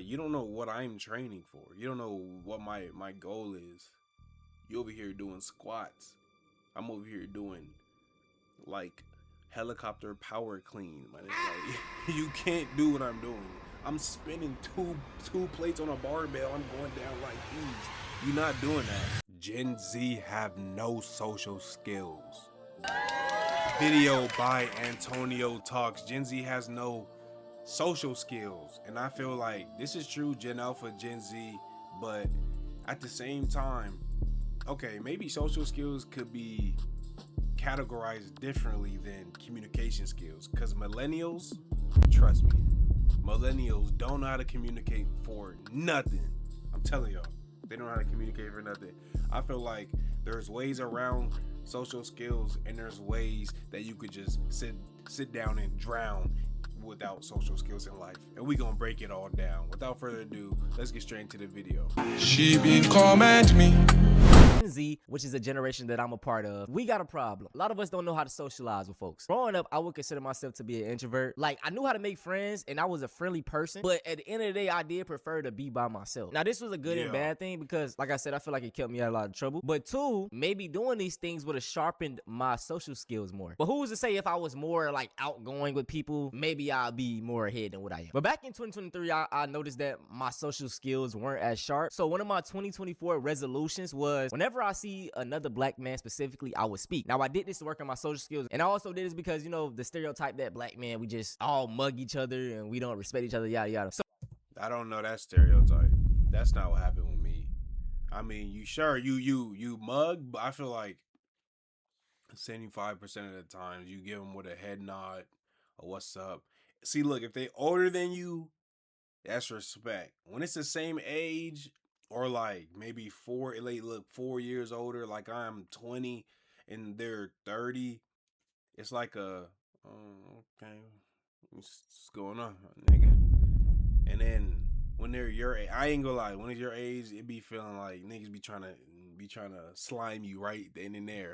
You don't know what I'm training for. You don't know what my goal is. You over here doing squats. I'm over here doing like helicopter power clean. Man, like, you can't do what I'm doing. I'm spinning two plates on a barbell. I'm going down like these. You're not doing that. Gen Z have no social skills. Video by Antonio Talks. Gen Z has no social skills, and I feel like this is true Gen Alpha, Gen Z, but at the same time, okay, maybe social skills could be categorized differently than communication skills, because millennials, trust me, millennials don't know how to communicate for nothing. I'm telling y'all, they don't know how to communicate for nothing. I feel like there's ways around social skills, and there's ways that you could just sit down and drown without social skills in life, and we gonna break it all down. Without further ado, let's get straight into the video. She been comment me. Gen Z, which is a generation that I'm a part of, we got a problem. A lot of us don't know how to socialize with folks. Growing up, I would consider myself to be an introvert. Like, I knew how to make friends, and I was a friendly person, but at the end of the day, I did prefer to be by myself. Now, this was a good and bad thing because, like I said, I feel like it kept me out of a lot of trouble. But two, maybe doing these things would have sharpened my social skills more. But who's to say if I was more, like, outgoing with people, maybe I'll be more ahead than what I am. But back in 2023, I noticed that my social skills weren't as sharp. So one of my 2024 resolutions was, whenever I see another black man specifically, I would speak. Now, I did this to work on my social skills, and I also did this because, you know, the stereotype that black men, we just all mug each other and we don't respect each other, yada yada. So I don't know that stereotype. That's not what happened with me. I mean, you mug, but I feel like 75% of the times you give them with a head nod or what's up. See, look, if they older than you, that's respect. When it's the same age, or like maybe 4 years older, like I'm 20 and they're 30, it's like a okay, what's going on, nigga? And then when they're your age, I ain't gonna lie, when it's your age, it be feeling like niggas be trying to slime you right then and there.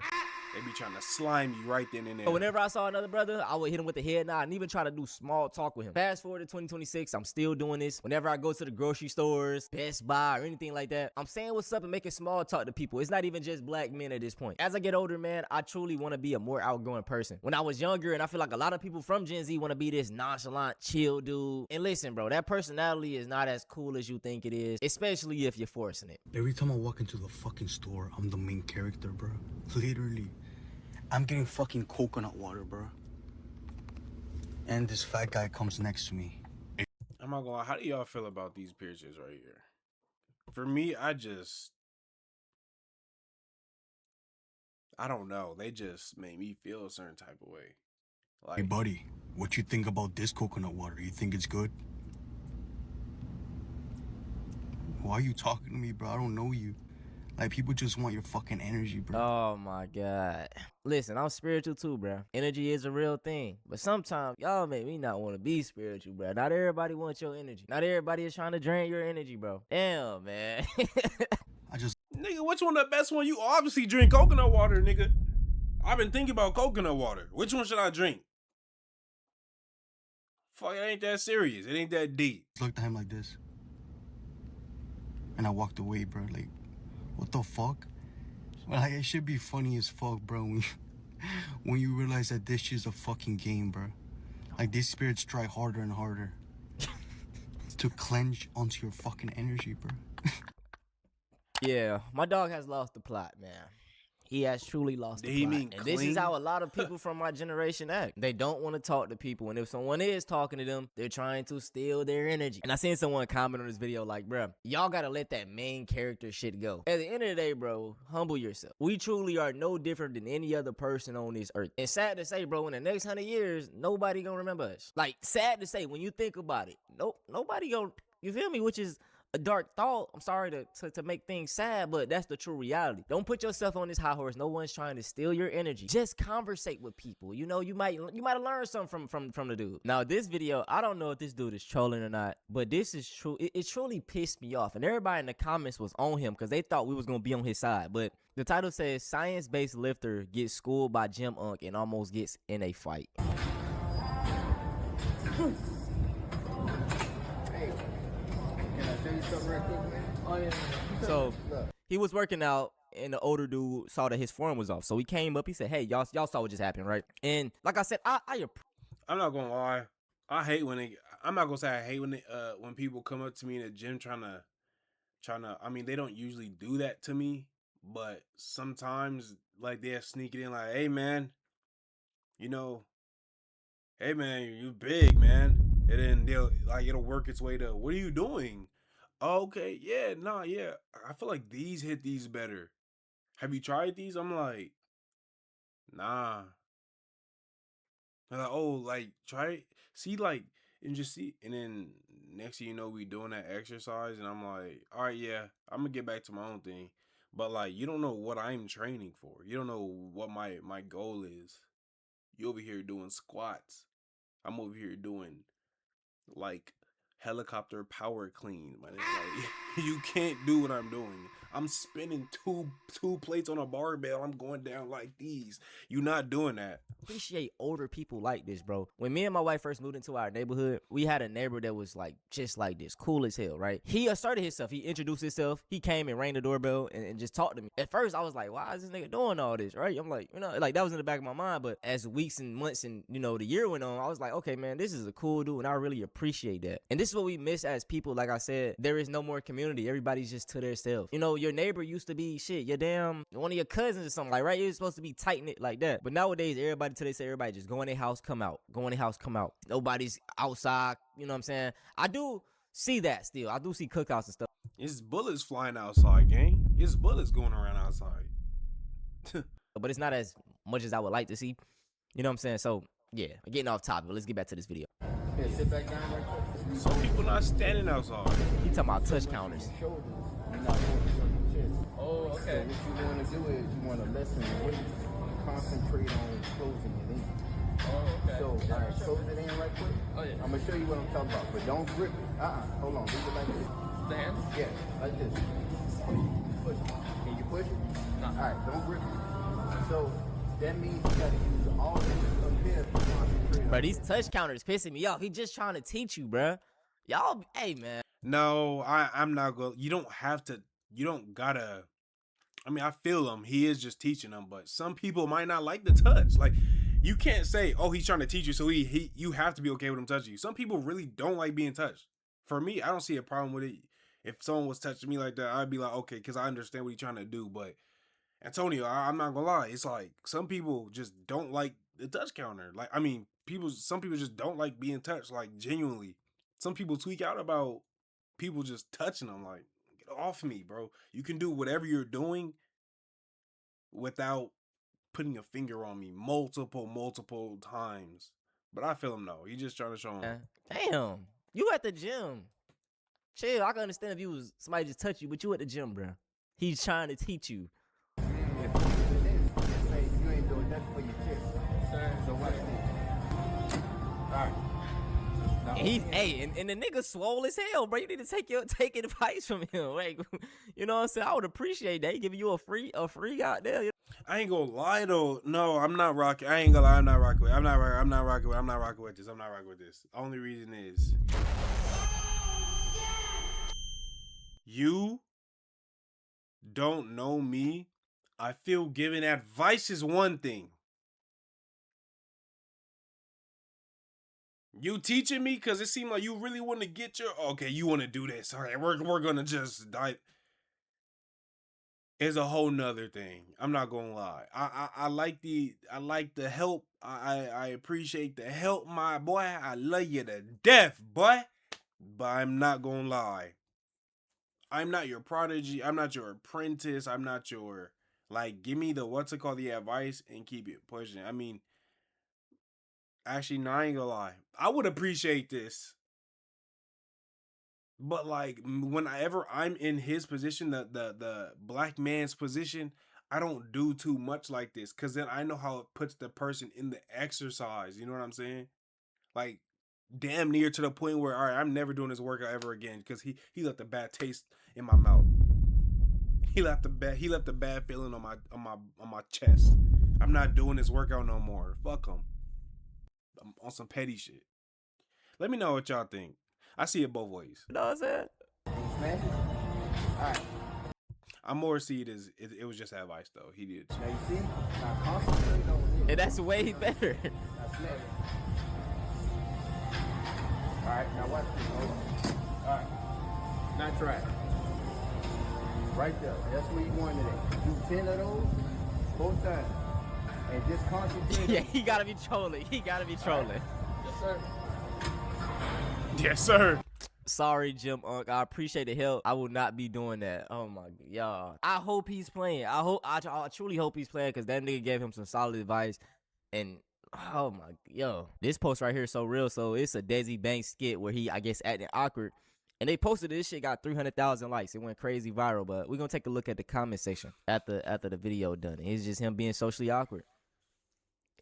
They be trying to slime you right then and there. whenever I saw another brother, I would hit him with the head nod and even try to do small talk with him. Fast forward to 2026, I'm still doing this. Whenever I go to the grocery stores, Best Buy, or anything like that, I'm saying what's up and making small talk to people. It's not even just black men at this point. As I get older, man, I truly want to be a more outgoing person. When I was younger, and I feel like a lot of people from Gen Z want to be this nonchalant, chill dude. And listen, bro, that personality is not as cool as you think it is, especially if you're forcing it. Every time I walk into the fucking store, I'm the main character, bro. Literally. I'm getting fucking coconut water, bro. And this fat guy comes next to me. I'm not gonna lie, how do y'all feel about these pictures right here? For me, I don't know. They just make me feel a certain type of way. Like, Hey, buddy, what you think about this coconut water? You think it's good? Why are you talking to me, bro? I don't know you. Like, people just want your fucking energy, bro. Oh my God. Listen, I'm spiritual too, bro. Energy is a real thing. But sometimes y'all make me not want to be spiritual, bro. Not everybody wants your energy. Not everybody is trying to drain your energy, bro. Damn, man. nigga, which one the best one? You obviously drink coconut water, nigga. I've been thinking about coconut water. Which one should I drink? Fuck, it ain't that serious. It ain't that deep. Looked at him like this. And I walked away, bro. Like, what the fuck? Like, it should be funny as fuck, bro, when you realize that this shit's a fucking game, bro. Like, these spirits try harder and harder to clench onto your fucking energy, bro. Yeah, my dog has lost the plot, man. He has truly lost the He plot. mean And this is how a lot of people from my generation act. They don't want to talk to people. And if someone is talking to them, they're trying to steal their energy. And I seen someone comment on this video like, bruh, y'all got to let that main character shit go. At the end of the day, bro, humble yourself. We truly are no different than any other person on this earth. And sad to say, bro, in the next 100 years, nobody gonna remember us. Like, sad to say, when you think about it, nobody gonna, you feel me? Which is a dark thought. I'm sorry to make things sad, but that's the true reality. Don't put yourself on this high horse. No one's trying to steal your energy. Just conversate with people. You know, you might have learned something from the dude. Now, this video, I don't know if this dude is trolling or not, but this is true. It truly pissed me off. And everybody in the comments was on him because they thought we was gonna be on his side. But the title says, "Science-based lifter gets schooled by gym unk and almost gets in a fight." So he was working out, and the older dude saw that his form was off. So he came up. He said, "Hey, y'all saw what just happened, right?" And like I said, I'm not gonna lie. I hate when they. I'm not gonna say I hate when people come up to me in the gym trying to. I mean, they don't usually do that to me, but sometimes like they'll sneak it in like, "Hey man, you know, hey man, you big man," and then it'll work its way to, "What are you doing?" "Oh, okay, yeah, nah, yeah. I feel like these hit these better. Have you tried these?" I'm like, "Nah." They're like, "Oh, like try it, see, like, and just see." And then next thing you know, we doing that exercise, and I'm like, "All right, yeah, I'm gonna get back to my own thing." But like, you don't know what I'm training for. You don't know what my goal is. You over here doing squats. I'm over here doing like helicopter power clean, man. Like, you can't do what I'm doing. I'm spinning two plates on a barbell. I'm going down like these. You not doing that. appreciate older people like this, bro. When me and my wife first moved into our neighborhood, we had a neighbor that was like just like this, cool as hell, right? He asserted himself. He introduced himself. He came and rang the doorbell and just talked to me. At first, I was like, why is this nigga doing all this, right? I'm like, like that was in the back of my mind. But as weeks and months and the year went on, I was like, okay, man, this is a cool dude, and I really appreciate that. And this is what we miss as people. Like I said, there is no more community. Everybody's just to their self. Your neighbor used to be shit, your damn one of your cousins or something, like, right? You're supposed to be tight knit like that. But nowadays, everybody just go in their house, come out. Go in their house, come out. Nobody's outside. You know what I'm saying? I do see that still. I do see cookouts and stuff. It's bullets flying outside, gang. It's bullets going around outside. But it's not as much as I would like to see. You know what I'm saying? So, yeah, I'm getting off topic, but let's get back to this video. Yeah, sit back down right quick. Some people not standing outside. He talking about touch counters. Shoulders, you're not focused on your chest. Oh, okay. So what you want to do is you want to lessen the weight and concentrate on closing it in. Oh, okay. So, all right, close it in right quick. Oh, yeah. I'm going to show you what I'm talking about, but don't grip it. Hold on, leave it like this. The hand? Yeah, like this. Push it. Can you push it? No. All right, don't grip it. So that means you got to use all this up here to concentrate. Bro, these touch counters pissing me off. He just trying to teach you, bro. Y'all, hey, man. No, I'm not going. You don't have to. You don't gotta. I mean, I feel him. He is just teaching them, but some people might not like the touch. Like, you can't say, "Oh, he's trying to teach you," so you have to be okay with him touching you. Some people really don't like being touched. For me, I don't see a problem with it. If someone was touching me like that, I'd be like, okay, because I understand what he's trying to do. But Antonio, I'm not gonna lie. It's like some people just don't like the touch counter. Like, I mean, some people just don't like being touched. Like, genuinely, some people tweak out about people just touching them. Like, get off me, bro. You can do whatever you're doing without putting a finger on me multiple times. But I feel him though. He's just trying to show him. Damn, you at the gym. Chill, I can understand if you was somebody just touch you, but you at the gym, bro. He's trying to teach you. If you do this, just say you ain't doing nothing for your chest. Sir. So watch this. All right. Now, And and the nigga swole as hell, bro. You need to take advice from him. Like, you know what I'm saying? I would appreciate that. He giving you a free out there. I ain't gonna lie though. No, I'm not rocking. I ain't gonna lie. I'm not rocking with. I'm not rocking with this. Only reason is you don't know me. I feel giving advice is one thing. You teaching me because it seemed like you really want to get your, okay, you want to do this. All right, we're gonna just dive. It's a whole nother thing. I'm not gonna lie. I like the help. I appreciate the help, my boy. I love you to death, boy. But I'm not gonna lie. I'm not your prodigy. I'm not your apprentice. I'm not your, like, give me the the advice and keep it pushing. I mean, actually, no, I ain't gonna lie. I would appreciate this. But like, whenever I'm in his position, the black man's position, I don't do too much like this, because then I know how it puts the person in the exercise. You know what I'm saying? Like, damn near to the point where, all right, I'm never doing this workout ever again, because he left a bad taste in my mouth. He left a bad feeling on my chest. I'm not doing this workout no more. Fuck him. I'm on some petty shit. Let me know what y'all think. I see it both ways. You know what I'm saying? Smash it. All right. I'm more see it as it was just advice though. He did. Now you see? Now concentrate on this. And that's way better. Now smash it. All right. Now watch this. Hold on. All right. Now try it. Right there. That's where you want it at. Do 10 of those, 4 times. And just concentrate. Yeah, he gotta be trolling. He gotta be trolling. Right. Yes, sir. Yes, sir. Sorry, Jim Unk. I appreciate the help. I will not be doing that. Oh my god, y'all. I hope he's playing. I truly hope he's playing because that nigga gave him some solid advice. And oh my, yo, this post right here is so real. So it's a Desi Banks skit where he, I guess, acting awkward. And they posted this shit, got 300,000 likes. It went crazy viral. But we're gonna take a look at the comment section after the video done. It's just him being socially awkward,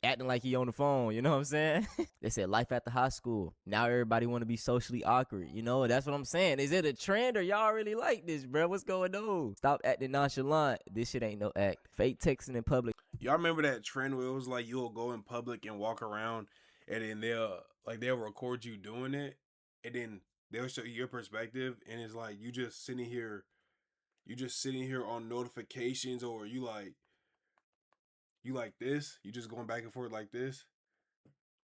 acting like he on the phone, you know what I'm saying? They said life at the high school. Now everybody want to be socially awkward, you know? That's what I'm saying. Is it a trend or y'all really like this, bro? What's going on? Stop acting nonchalant. This shit ain't no act. Fake texting in public. Y'all remember that trend where it was like you'll go in public and walk around, and then they'll record you doing it, and then they'll show you your perspective, and it's like you just sitting here on notifications, or you like this, you just going back and forth like this,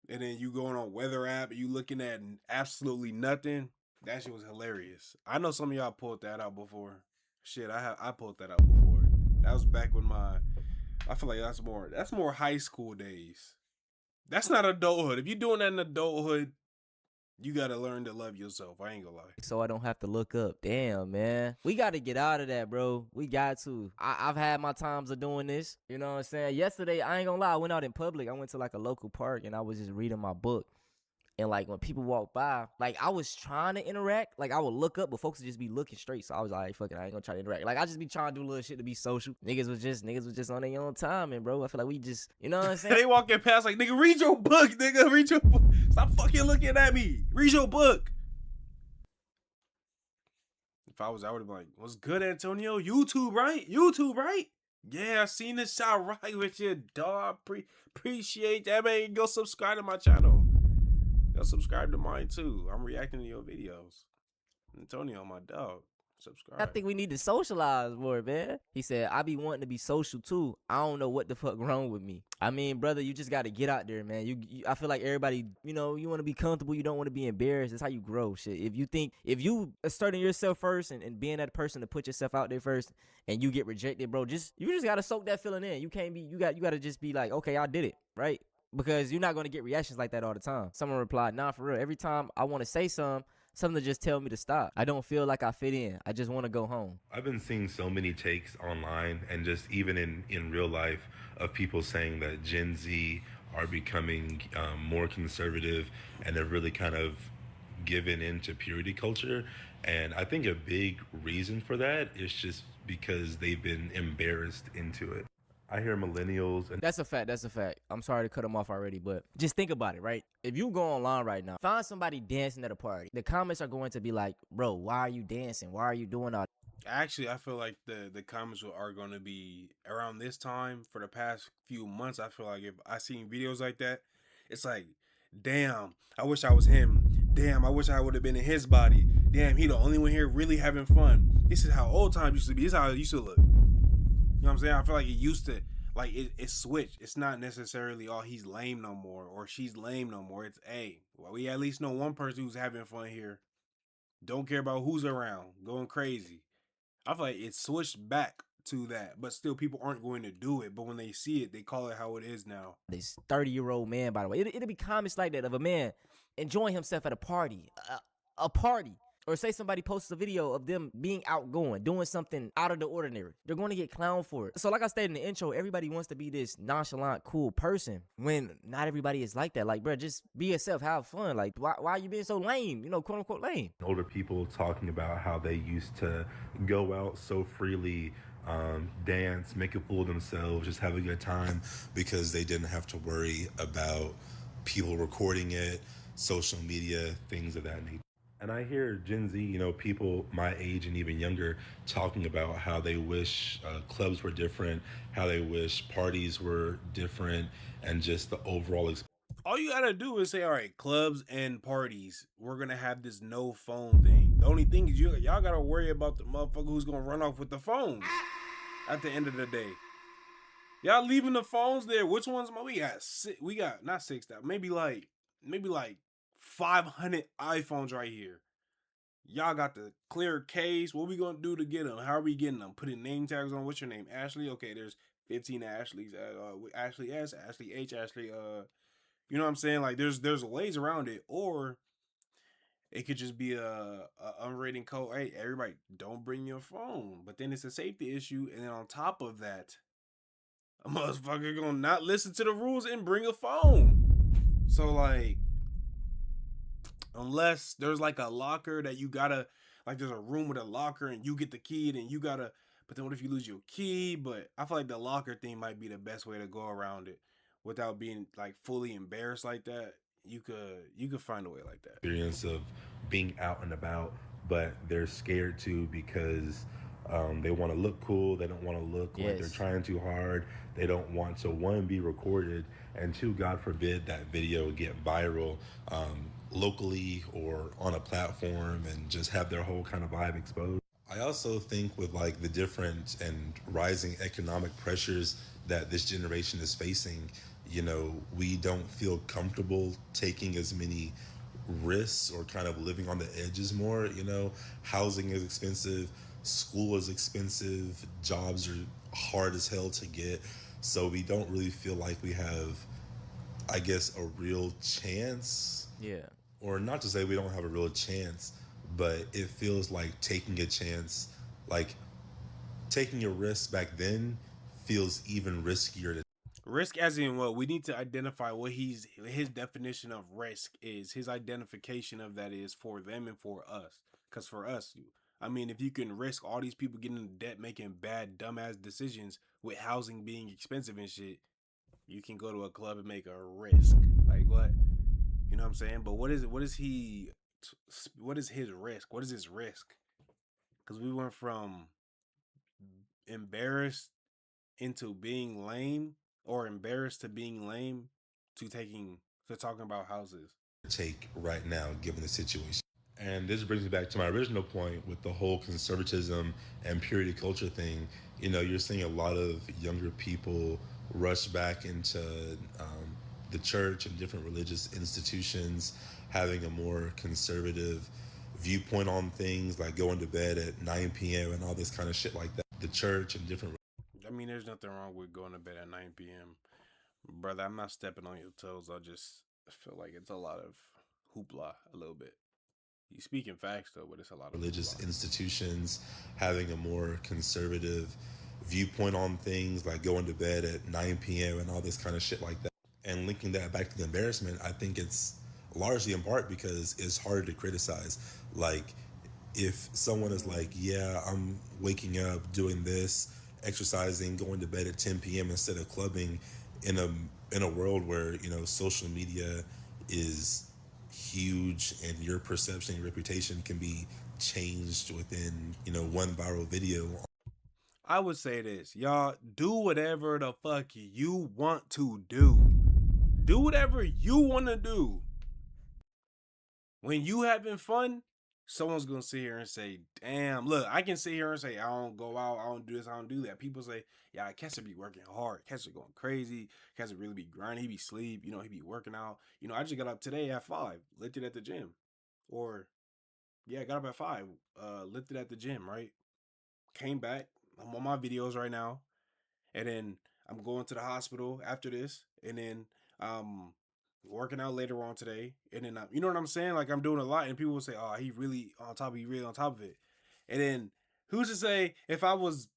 and then you going on weather app and you looking at absolutely nothing. That shit was hilarious. I know some of y'all pulled that out before. Shit, I pulled that out before. That was back when I feel like that's more high school days. That's not adulthood. If you're doing that in adulthood, you gotta learn to love yourself. I ain't gonna lie. So I don't have to look up. Damn, man. We got to get out of that, bro. We got to. I've had my times of doing this. You know what I'm saying? Yesterday, I ain't gonna lie, I went out in public. I went to like a local park and I was just reading my book. And like when people walk by, like I was trying to interact. Like I would look up, but folks would just be looking straight. So I was like, fuck it, I ain't gonna try to interact. Like I just be trying to do little shit to be social. Niggas was just on their own time, and bro, I feel like we just, you know what I'm saying? They walking past like, nigga, read your book, nigga, read your book. Stop fucking looking at me. Read your book. If I was, I would have been like, what's good, Antonio? YouTube, right? Yeah, I seen this shot right with you, dog. Appreciate that, man. Go subscribe to my channel. Go subscribe to mine too. I'm reacting to your videos. Antonio, my dog. Subscribe. I think we need to socialize more, man. He said, I be wanting to be social too. I don't know what the fuck wrong with me. I mean, brother, you just got to get out there, man. I feel like everybody, you know, you want to be comfortable. You don't want to be embarrassed. That's how you grow, shit. If you asserting yourself first and being that person to put yourself out there first and you get rejected, bro, you just got to soak that feeling in. You can't be, you got to just be like, okay, I did it, right? Because you're not going to get reactions like that all the time. Someone replied, nah, for real. Every time I want to say something to just tell me to stop. I don't feel like I fit in. I just want to go home. I've been seeing so many takes online and just even in real life of people saying that Gen Z are becoming more conservative and they're really kind of given into purity culture. And I think a big reason for that is just because they've been embarrassed into it. I hear millennials and That's a fact. I'm sorry to cut them off already, but just think about it, right? If you go online right now, find somebody dancing at a party. The comments are going to be like, bro, why are you dancing? Why are you doing all that? Actually, I feel like the comments are going to be around this time for the past few months. I feel like if I seen videos like that, it's like, damn, I wish I was him. Damn, I wish I would have been in his body. Damn, he the only one here really having fun. This is how old times used to be. This is how it used to look. You know what I'm saying? I feel like it used to, like, it switched. It's not necessarily, oh, he's lame no more or she's lame no more. It's, hey, well, we at least know one person who's having fun here. Don't care about who's around, going crazy. I feel like it switched back to that, but still people aren't going to do it. But when they see it, they call it how it is now. This 30-year-old man, by the way, it'll be comments like that of a man enjoying himself at a party. A party. Or say somebody posts a video of them being outgoing, doing something out of the ordinary. They're going to get clowned for it. So like I stated in the intro, everybody wants to be this nonchalant, cool person when not everybody is like that. Like, bro, just be yourself, have fun. Like, why are you being so lame? You know, quote unquote lame. older people talking about how they used to go out so freely, dance, make a fool of themselves, just have a good time because they didn't have to worry about people recording it, social media, things of that nature. And I hear Gen Z, you know, people my age and even younger talking about how they wish clubs were different, how they wish parties were different, and just the overall experience. All you gotta do is say, all right, clubs and parties, we're gonna have this no phone thing. The only thing is y'all gotta worry about the motherfucker who's gonna run off with the phones at the end of the day. Y'all leaving the phones there. Which ones? We got not 6,000, maybe like 500 iPhones right here. Y'all got the clear case. What we gonna do to get them? How are we getting them? Putting name tags on. What's your name? Ashley. Okay, there's 15 Ashleys. Ashley S, Ashley H, Ashley. You know what I'm saying? Like there's ways around it, or it could just be a unrated code. Hey, everybody, don't bring your phone. But then it's a safety issue, and then on top of that, a motherfucker gonna not listen to the rules and bring a phone. So like, unless there's like a locker that you gotta, like there's a room with a locker and you get the key, and you gotta. But then what if you lose your key? But I feel like the locker thing might be the best way to go around it without being like fully embarrassed like that. You could find a way like that. Experience of being out and about, but they're scared to because they want to look cool. They don't want to look like they're trying too hard. They don't want to, one, be recorded, and two, God forbid that video get viral locally or on a platform and just have their whole kind of vibe exposed. I also think with like the different and rising economic pressures that this generation is facing, you know, we don't feel comfortable taking as many risks or kind of living on the edges more. You know, housing is expensive, school is expensive, jobs are hard as hell to get. So we don't really feel like we have, I guess, a real chance. Yeah. Or not to say we don't have a real chance, but it feels like taking a chance, like taking a risk back then feels even riskier to. Risk as in what? We need to identify what his definition of risk is. His identification of that is for them and for us. Because for us, I mean, if you can risk all these people getting into debt, making bad, dumbass decisions with housing being expensive and shit, you can go to a club and make a risk. Like what? You know what I'm saying? But what is it? What is he? What is his risk? What is his risk? Because we went from embarrassed into being lame, or embarrassed to being lame, to talking about houses. Take right now, given the situation. And this brings me back to my original point with the whole conservatism and purity culture thing. You know, you're seeing a lot of younger people rush back into the church and different religious institutions, having a more conservative viewpoint on things, like going to bed at 9 p.m. and all this kind of shit like that. The church and different. I mean, there's nothing wrong with going to bed at 9 p.m. Brother, I'm not stepping on your toes. I just feel like it's a lot of hoopla a little bit. You speaking facts though, but it's a lot of religious hoopla. Institutions having a more conservative viewpoint on things, like going to bed at 9 p.m. and all this kind of shit like that. And linking that back to the embarrassment, I think it's largely in part because it's harder to criticize. Like, if someone is like, yeah, I'm waking up, doing this, exercising, going to bed at 10 p.m. instead of clubbing, in a world where, you know, social media is huge and your perception and reputation can be changed within, you know, one viral video. I would say this, y'all, do whatever the fuck you want to do. Do whatever you want to do. When you having fun, someone's gonna sit here and say, damn, look, I can sit here and say, I don't go out, I don't do this, I don't do that. People say, yeah, Kessler be working hard. Kessler going crazy. Kessler really be grinding. He be sleep. You know, he be working out. You know, I just got up today at 5, lifted at the gym. Or, yeah, I got up at 5, lifted at the gym, right? Came back. I'm on my videos right now. And then I'm going to the hospital after this. And then working out later on today. And then, you know what I'm saying? Like, I'm doing a lot. And people will say, oh, he really on top of it. And then who's to say if I was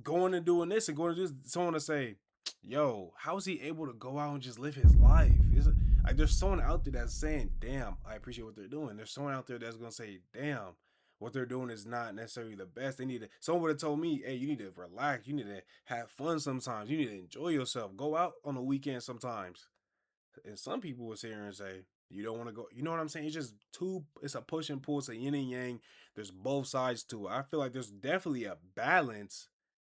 going and doing this and going to do this, someone to say, yo, how is he able to go out and just live his life? Is it like there's someone out there that's saying, damn, I appreciate what they're doing. There's someone out there that's gonna say, damn, what they're doing is not necessarily the best. They need to, someone would have told me, hey, you need to relax, you need to have fun sometimes, you need to enjoy yourself, go out on the weekend sometimes. And some people would sit here and say, you don't want to go, you know what I'm saying? It's just it's a push and pull, it's a yin and yang. There's both sides to it. I feel like there's definitely a balance,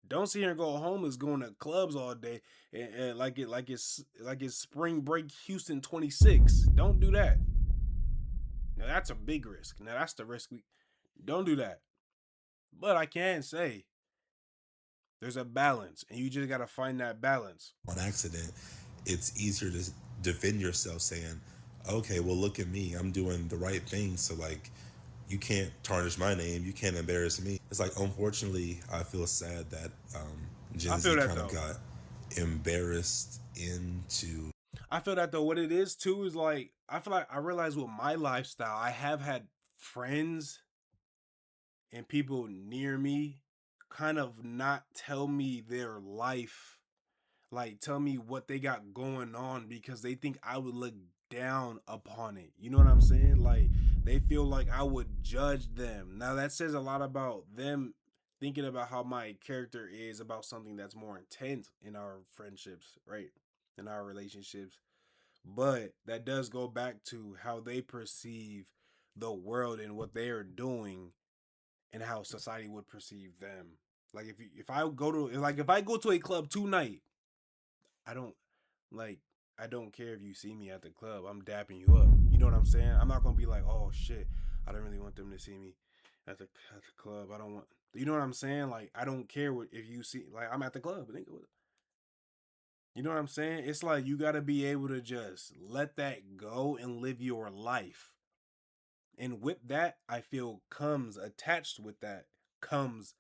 Don't sit here and go home is going to clubs all day and like it's spring break Houston 26. Don't do that. Now that's a big risk. Now that's the risk we don't do that. But I can say there's a balance, and you just gotta find that balance. On accident, it's easier to defend yourself saying, okay, well, look at me, I'm doing the right thing, so like you can't tarnish my name, you can't embarrass me. It's like, unfortunately, I feel sad that Gen Z kind of got embarrassed into. I feel that though. What it is too is like, I feel like I realize with my lifestyle, I have had friends and people near me kind of not tell me their life, like tell me what they got going on, because they think I would look down upon it. You know what I'm saying? Like they feel like I would judge them. Now that says a lot about them thinking about how my character is about something that's more intense in our friendships, right? In our relationships. But that does go back to how they perceive the world and what they are doing and how society would perceive them. Like if I go to a club tonight, I don't I don't care if you see me at the club. I'm dapping you up. You know what I'm saying? I'm not gonna be like, oh shit, I don't really want them to see me at the club. I don't want, you know what I'm saying? Like I don't care what if you see, like I'm at the club. You know what I'm saying? It's like you gotta be able to just let that go and live your life. And with that, I feel comes attached with that comes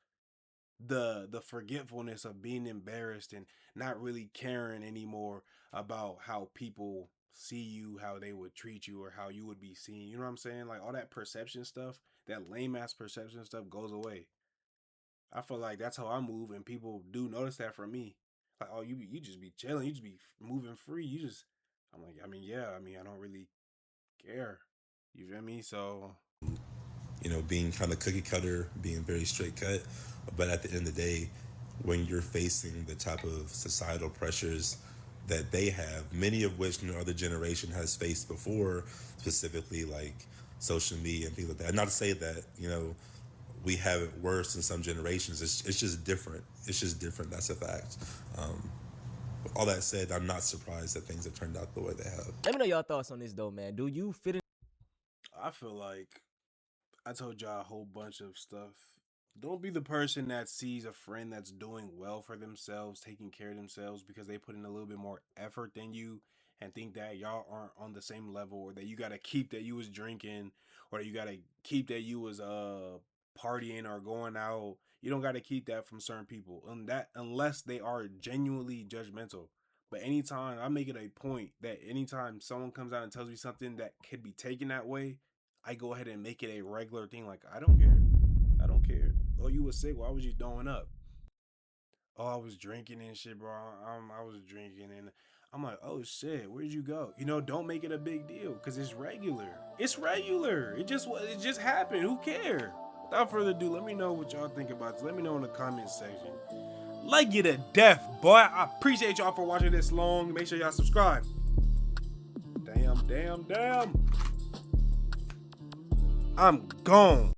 the forgetfulness of being embarrassed and not really caring anymore about how people see you, how they would treat you, or how you would be seen. You know what I'm saying? Like all that perception stuff, that lame ass perception stuff goes away. I feel like that's how I move, and people do notice that from me. Like, oh, you just be chilling, you just be moving free. I'm like, I mean, yeah, I mean, I don't really care. You feel me? So, Being kind of cookie cutter, being very straight cut. But at the end of the day, when you're facing the type of societal pressures that they have, many of which no other generation has faced before, specifically like social media and things like that. Not to say that, we have it worse in some generations. It's just different. It's just different. That's a fact. All that said, I'm not surprised that things have turned out the way they have. Let me know your thoughts on this though, man. Do you fit in? I feel like I told y'all a whole bunch of stuff. Don't be the person that sees a friend that's doing well for themselves, taking care of themselves because they put in a little bit more effort than you, and think that y'all aren't on the same level, or that you got to keep that you was drinking, or that you got to keep that you was partying or going out. You don't got to keep that from certain people, and that unless they are genuinely judgmental. But anytime I make it a point that anytime someone comes out and tells me something that could be taken that way, I go ahead and make it a regular thing. Like, I don't care. I don't care. Oh, you was sick. Why was you throwing up? Oh, I was drinking and shit, bro. I was drinking and I'm like, oh shit, where'd you go? Don't make it a big deal because it's regular. It's regular. It just happened. Who cares? Without further ado, let me know what y'all think about this. Let me know in the comments section. Like you to death, boy. I appreciate y'all for watching this long. Make sure y'all subscribe. Damn. I'm gone.